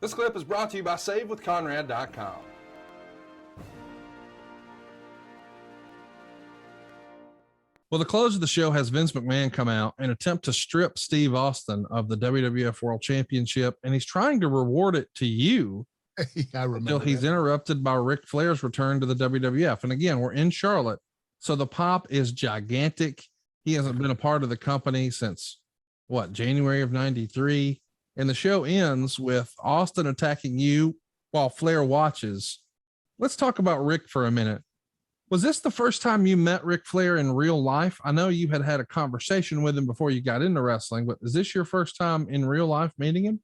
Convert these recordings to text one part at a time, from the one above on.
This clip is brought to you by SaveWithConrad.com. Well, the close of the show has Vince McMahon come out and attempt to strip Steve Austin of the WWF World Championship, and he's trying to reward it to you. I remember until he's that. interrupted by Ric Flair's return to the WWF. And again, we're in Charlotte, so the pop is gigantic. He hasn't been a part of the company since January of '93. And the show ends with Austin attacking you while Flair watches. Let's talk about Ric for a minute. Was this the first time you met Ric Flair in real life? I know you had a conversation with him before you got into wrestling, but is this your first time in real life meeting him?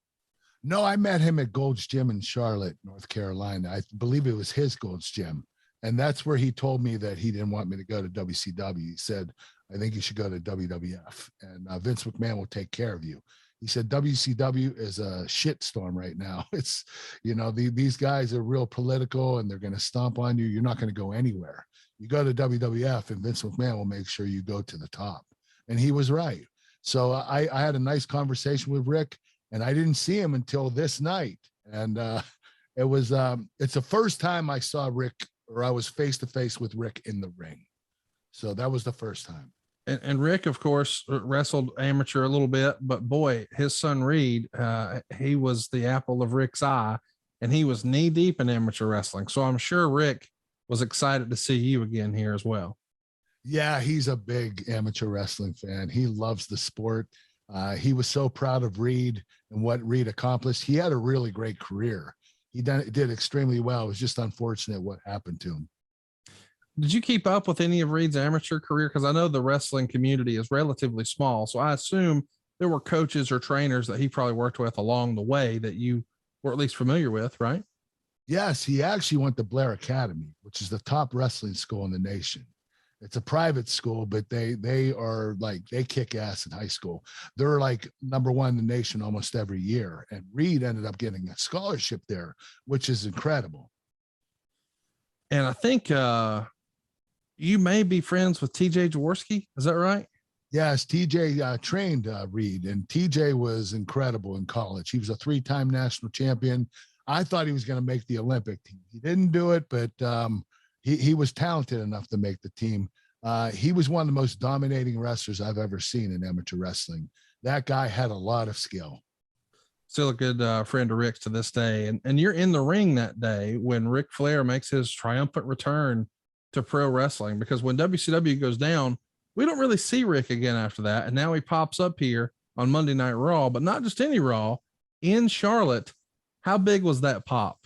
No, I met him at Gold's Gym in Charlotte, North Carolina. I believe it was his Gold's Gym. And that's where he told me that he didn't want me to go to WCW. He said, I think you should go to WWF, and Vince McMahon will take care of you. He said, WCW is a shitstorm right now. It's, these guys are real political and they're going to stomp on you. You're not going to go anywhere. You go to WWF and Vince McMahon will make sure you go to the top. And he was right. So I had a nice conversation with Ric, and I didn't see him until this night. And it's the first time I saw Ric, or I was face to face with Ric in the ring. So that was the first time. And Ric, of course, wrestled amateur a little bit, but boy, his son Reed, he was the apple of Ric's eye, and he was knee deep in amateur wrestling. So I'm sure Ric was excited to see you again here as well. Yeah, he's a big amateur wrestling fan. He loves the sport. He was so proud of Reed and what Reed accomplished. He had a really great career. He did extremely well. It was just unfortunate what happened to him. Did you keep up with any of Reed's amateur career? Because I know the wrestling community is relatively small, so I assume there were coaches or trainers that he probably worked with along the way that you were at least familiar with, right? Yes, he actually went to Blair Academy, which is the top wrestling school in the nation. It's a private school, but they kick ass in high school. They're like number one in the nation almost every year. And Reed ended up getting a scholarship there, which is incredible. And I think you may be friends with TJ Jaworski. Is that right? Yes, TJ trained Reed, and TJ was incredible in college. He was a 3-time national champion. I thought he was going to make the Olympic team. He didn't do it, but he was talented enough to make the team. He was one of the most dominating wrestlers I've ever seen in amateur wrestling. That guy had a lot of skill. Still a good friend of Ric's to this day. And you're in the ring that day when Ric Flair makes his triumphant return to pro wrestling, because when WCW goes down, we don't really see Ric again after that. And now he pops up here on Monday Night Raw, but not just any Raw, in Charlotte. How big was that pop?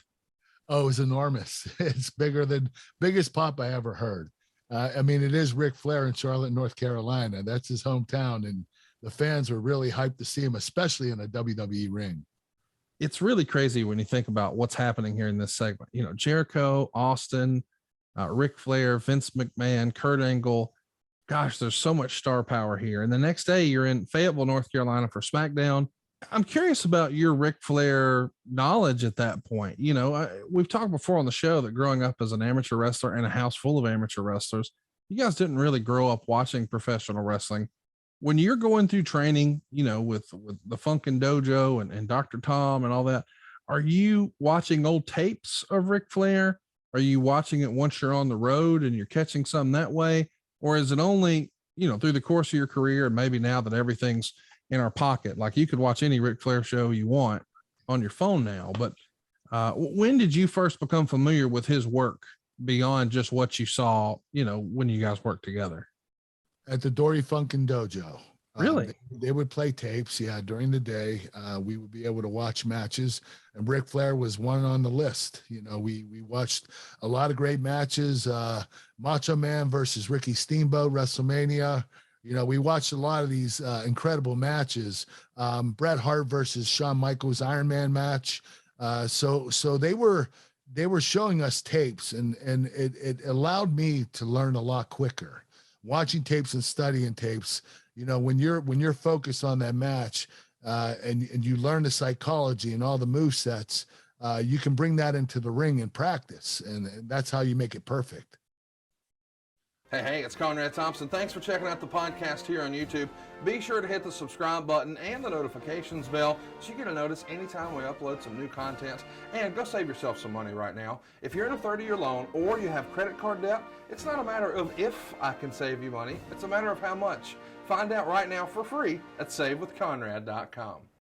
Oh, it was enormous. It's biggest pop I ever heard. It is Ric Flair in Charlotte, North Carolina. That's his hometown. And the fans were really hyped to see him, especially in a WWE ring. It's really crazy when you think about what's happening here in this segment. Jericho, Austin, Ric Flair, Vince McMahon, Kurt Angle. Gosh, there's so much star power here. And the next day you're in Fayetteville, North Carolina for SmackDown. I'm curious about your Ric Flair knowledge at that point. We've talked before on the show that growing up as an amateur wrestler in a house full of amateur wrestlers, you guys didn't really grow up watching professional wrestling. When you're going through training, with the Funkin' Dojo and Dr. Tom and all that, are you watching old tapes of Ric Flair? Are you watching it once you're on the road and you're catching some that way? Or is it only, through the course of your career, and maybe now that everything's in our pocket, like you could watch any Ric Flair show you want on your phone now, but when did you first become familiar with his work beyond just what you saw, when you guys worked together? At the Dory Funkin' Dojo. Really? They would play tapes. Yeah. During the day, we would be able to watch matches, and Ric Flair was one on the list. We watched a lot of great matches. Macho Man versus Ricky Steamboat, WrestleMania. We watched a lot of these incredible matches. Bret Hart versus Shawn Michaels Iron Man match. So they were showing us tapes, and it allowed me to learn a lot quicker. Watching tapes and studying tapes, when you're focused on that match, and you learn the psychology and all the move sets, you can bring that into the ring and practice, and that's how you make it perfect. Hey, it's Conrad Thompson. Thanks for checking out the podcast here on YouTube. Be sure to hit the subscribe button and the notifications bell so you get a notice anytime we upload some new content. And go save yourself some money right now. If you're in a 30-year loan or you have credit card debt, it's not a matter of if I can save you money. It's a matter of how much. Find out right now for free at SaveWithConrad.com.